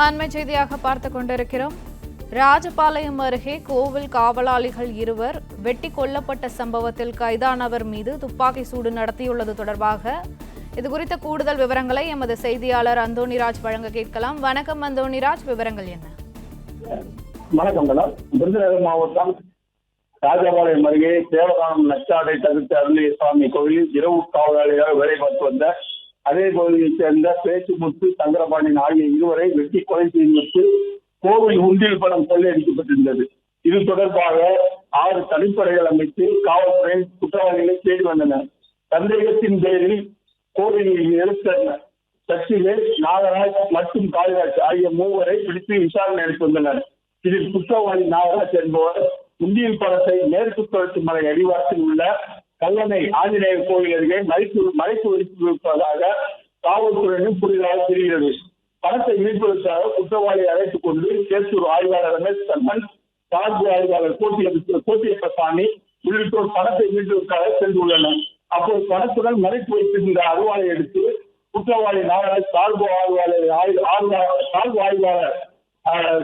அண்மை செய்தியாக பார்த்துக் கொண்டிருக்கிறோம். ராஜபாளையம் அருகே கோவில் காவலாளிகள் இருவர் வெட்டி கொல்லப்பட்ட சம்பவத்தில் கைதானவர் மீது துப்பாக்கி சூடு நடத்தியுள்ளது தொடர்பாக இதுகுறித்த கூடுதல் விவரங்களை எமது செய்தியாளர் அந்தோணிராஜ் வழங்க கேட்கலாம். வணக்கம் அந்தோணிராஜ், விவரங்கள் என்ன? வணக்கம். விருதுநகர் மாவட்டம் ராஜபாளையம் அருகே தேவகானம் நச்சாடை தகுத்த அருளிய சுவாமி கோயிலில் இரவு காவலாளியாக வேலை பார்த்து வந்த அதே பகுதியைச் சேர்ந்த பேச்சுமுத்து சங்கரபாண்டியன் ஆகிய இருவரை வெட்டி கொலை செய்து கோவில் உண்டியல் பணம் கொள்ளையடிக்கப்பட்டிருந்தது. இது தொடர்பாக 6 தனிப்படைகள் அமைத்து காவல்துறையின் குற்றவாளிகளை தேடி வந்தனர். சந்தேகத்தின் பேரில் கோவிலில் எடுத்த சச்சிலே நாகராஜ் மற்றும் காளிராஜ் ஆகிய 3 வரை பிடித்து விசாரணை நடத்தி வந்தனர். இதில் குற்றவாளி நாகராஜ் என்பவர் உண்டியல் பணத்தை மேற்கு தொடர்ச்சி மலை அடிவாரத்தில் உள்ள கல்லணை ஆஞ்சநேயர் கோவில் அருகே மறைத்து வைத்திருப்பதாக காவல்துறையினர் புரிதாக தெரிகிறது. பணத்தை மீட்பதற்காக குற்றவாளியை அழைத்துக் கொண்டு சேத்தூர் ஆய்வாளர் ரமேஷ் கண்ணன், சார்பு ஆய்வாளர் கோட்டியப்பசாமி உள்ளிட்டோர் பணத்தை மீட்பதற்காக சென்றுள்ளனர். அப்போது பணத்துடன் மறைத்து வைத்திருந்த அருவாளை எடுத்து குற்றவாளி நாகராஜ் சார்பு ஆய்வாளர்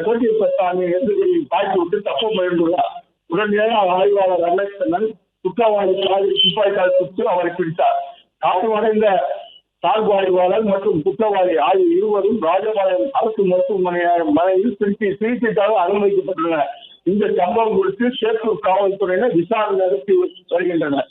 கோட்டியப்பசாமி எதிர்களில் பாய்ச்சி விட்டு தப்ப முயன்றுள்ளார். உடனடியாக ஆய்வாளர் ரமேஷ் கண்ணன் குற்றவாளி துப்பாக்கியால் சுட்டு அவரை பிடித்தார். காயமடைந்த சார்பு ஆய்வாளர் மற்றும் குற்றவாளி ஆகிய இருவரும் ராஜபாளையம் அரசு மருத்துவமனையில் சிகிச்சைக்காக அனுமதிக்கப்பட்டுள்ளனர். இந்த சம்பவம் குறித்து சேத்தூர் காவல்துறையினர் விசாரணை நடத்தி வருகின்றனர்.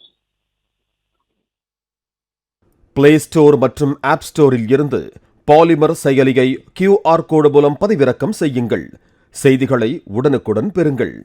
பிளே ஸ்டோர் மற்றும் ஆப் ஸ்டோரில் இருந்து பாலிமர் செயலியை QR கோடு மூலம் பதிவிறக்கம் செய்யுங்கள். செய்திகளை உடனுக்குடன் பெறுங்கள்.